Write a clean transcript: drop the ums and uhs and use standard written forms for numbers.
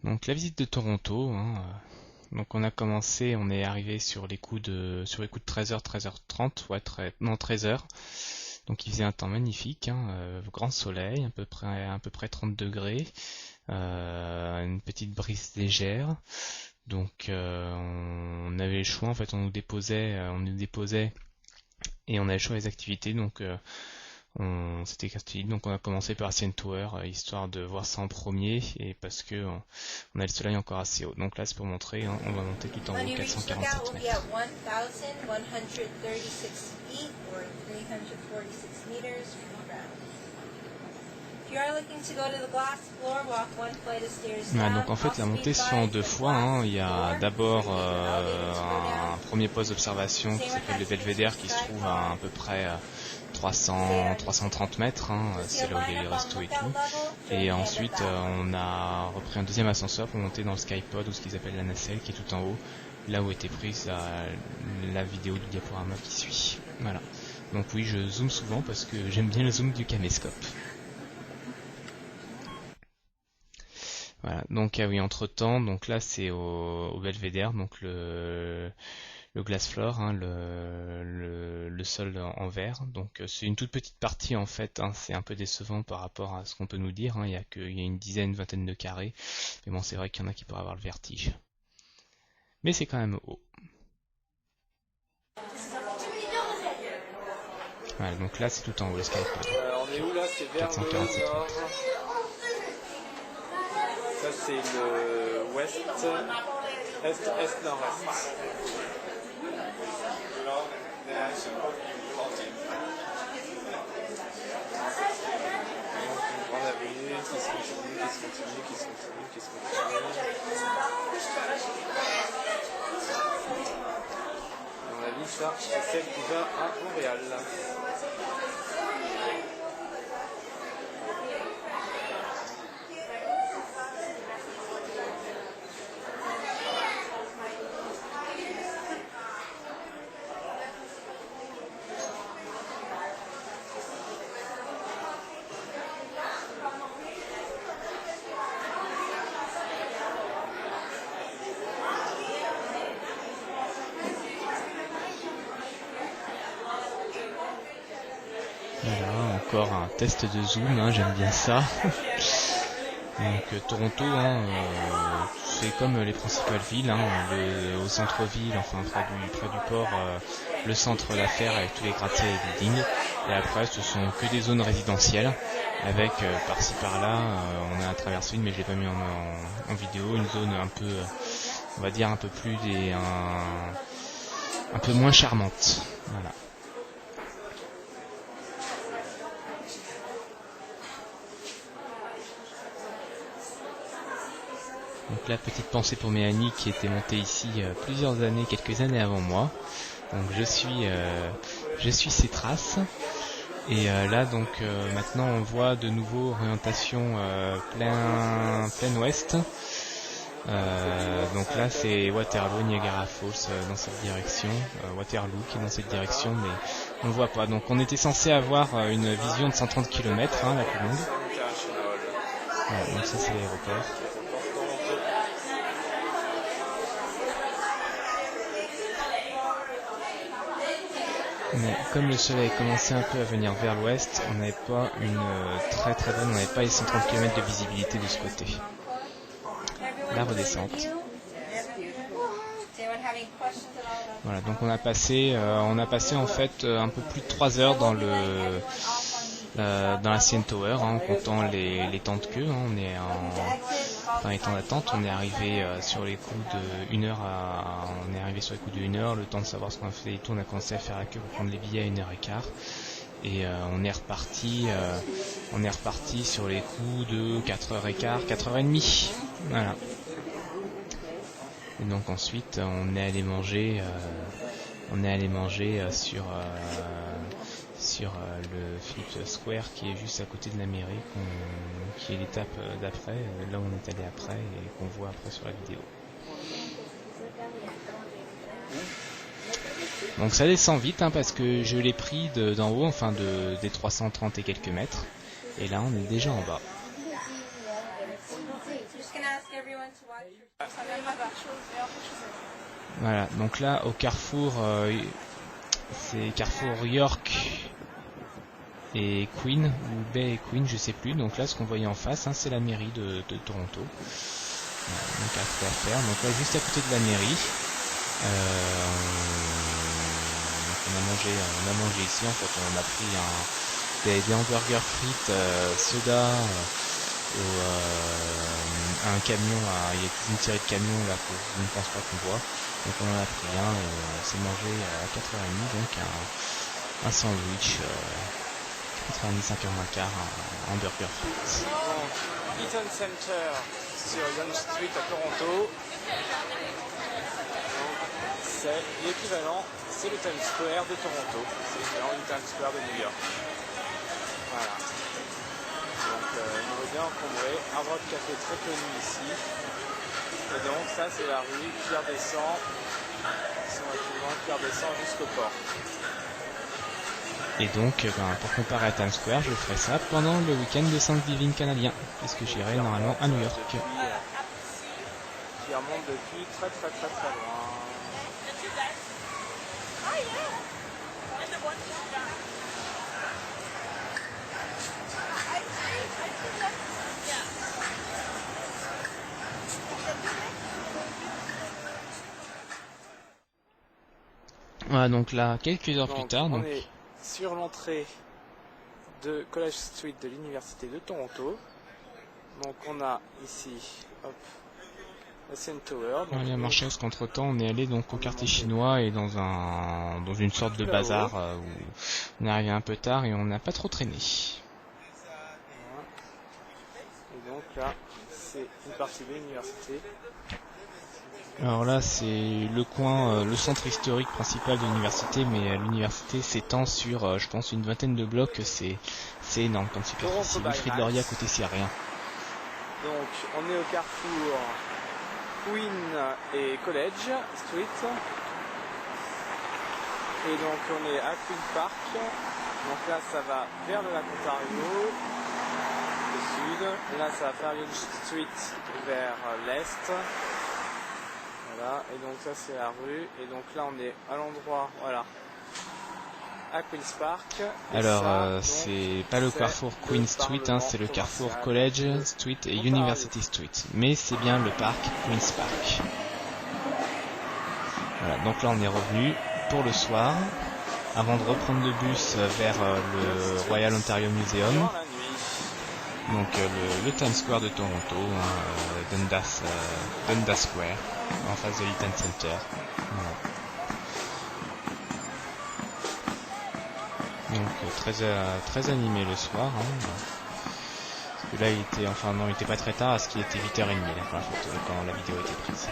Donc la visite de Toronto, hein, donc on a commencé, on est arrivé sur les coups de 13h, 13h30, ouais, non 13h. Donc il faisait un temps magnifique, hein, grand soleil, à peu près 30 degrés, une petite brise légère. Donc on avait le choix, en fait on nous déposait et on avait le choix des activités. Donc c'était Castille, donc on a commencé par CN Tower, histoire de voir ça en premier, et parce que on a le soleil encore assez haut. Donc là c'est pour montrer, hein, on va monter tout en haut, 447 mètres. Voilà, donc en fait la montée se fait en deux fois, hein. Il y a d'abord un premier poste d'observation qui s'appelle le Belvédère, qui se trouve à peu près 330 mètres, hein. C'est là où il y a les restos et tout. Et ensuite on a repris un deuxième ascenseur pour monter dans le Skypod, ou ce qu'ils appellent la nacelle, qui est tout en haut, là où était prise la vidéo du diaporama qui suit. Voilà. Donc oui, je zoome souvent parce que j'aime bien le zoom du caméscope. Voilà, donc ah oui, entre-temps, donc là c'est au Belvédère, donc le glass floor, hein, le sol en verre. Donc c'est une toute petite partie en fait, hein, c'est un peu décevant par rapport à ce qu'on peut nous dire, hein. Il y a une dizaine, vingtaine de carrés, mais bon, c'est vrai qu'il y en a qui pourraient avoir le vertige. Mais c'est quand même haut. Voilà, donc là c'est tout en haut, le Skypod. On est où là? C'est vers 447 le nord. mètres. Ça c'est le ouest, est, nord-est. Une grande avenue qui se continue. À mon avis, ça c'est celle qui va à Montréal. Voilà, encore un test de zoom, hein, j'aime bien ça. Donc Toronto, hein, c'est comme les principales villes, hein, au centre-ville, enfin près du port, le centre d'affaires avec tous les gratte-ciels et les buildings. Et après, ce sont que des zones résidentielles, avec par-ci par-là, on a traversé une, mais je l'ai pas mis en vidéo, une zone un peu, on va dire un peu plus un peu moins charmante. Voilà. Donc là, petite pensée pour Mélanie qui était montée ici quelques années avant moi. Donc je suis ses traces. Et là donc maintenant on voit de nouveau orientation plein ouest. Donc là c'est Waterloo, Niagara Falls dans cette direction. Waterloo qui est dans cette direction, mais on ne voit pas. Donc on était censé avoir une vision de 130 km, hein, la plus longue. Voilà, donc ça c'est l'aéroport. Mais comme le soleil commençait un peu à venir vers l'ouest, on n'avait pas une très bonne, on n'avait pas les 130 km de visibilité de ce côté. La redescente. Voilà, donc on a passé en fait un peu plus de 3 heures dans la CN Tower, hein, en comptant les temps de queue, hein. On est dans les temps d'attente, on est arrivé sur les coups de 1 heure on est arrivé sur les coups de 1 heure, le temps de savoir ce qu'on a fait et tout, on a commencé à faire la queue pour prendre les billets à 1h15. Et on est reparti sur les coups de 4h15, 4h30. Voilà. Et donc ensuite on est allé manger sur le Philips Square qui est juste à côté de la mairie, qui est l'étape d'après, là où on est allé après et qu'on voit après sur la vidéo. Donc ça descend vite, hein, parce que je l'ai pris d'en haut, enfin des 330 et quelques mètres, et là on est déjà en bas. Voilà, donc là au carrefour, c'est carrefour York et Queen, ou Bay et Queen, je sais plus. Donc là ce qu'on voyait en face, hein, c'est la mairie de Toronto. Voilà, donc à faire. Donc là juste à côté de la mairie. Donc on a mangé ici, en fait on a pris des hamburgers frites, soda, un camion, il y a une série de camions là que je ne pense pas qu'on voit. Donc on en a pris un et on s'est mangé à 4h30, donc un sandwich, 90 5h moins quart, un hamburger frites. Donc, Eaton Center sur Yonge Street à Toronto. C'est l'équivalent, c'est le Times Square de Toronto. C'est l'équivalent du Times Square de New York. Voilà. Donc, nous bien encombré, un Rock Café très connu ici. Et donc, ça, c'est la rue qui redescend, qui redescend jusqu'au port. Et donc, pour comparer à Times Square, je ferai ça pendant le week-end de Thanksgiving canadien, puisque j'irai normalement à New York. Qui remonte depuis très loin. Voilà, donc là, quelques heures plus tard, on est sur l'entrée de College Street de l'Université de Toronto. Donc on a ici, hop, la CN Tower. On a marché parce qu'entre temps on est allé donc au quartier chinois et dans une sorte de bazar où on est arrivé un peu tard et on n'a pas trop traîné. Voilà. Et donc là, c'est une partie de l'université. Alors là c'est le coin, le centre historique principal de l'université, mais l'université s'étend sur je pense une vingtaine de blocs, c'est énorme comme superficie. Wilfrid Laurier à côté c'est rien. Donc on est au carrefour Queen et College Street. Et donc on est à Queen Park. Donc là ça va vers le lac Ontario, au sud. Là ça va faire Yonge Street vers l'est. Voilà, et donc ça c'est la rue. Et donc là on est à l'endroit, voilà, à Queen's Park. Alors c'est pas le carrefour Queen Street, hein, c'est le carrefour College Street et University Street. Mais c'est bien le parc Queen's Park. Voilà, donc là on est revenu pour le soir, avant de reprendre le bus vers le Royal Ontario Museum. Donc le Times Square de Toronto, hein, Dundas Square, en face de l'Eaton Center. Voilà. Donc très animé le soir. Hein. Parce que là il était pas très tard, parce qu'il était 8h30 là, quand la vidéo était prise.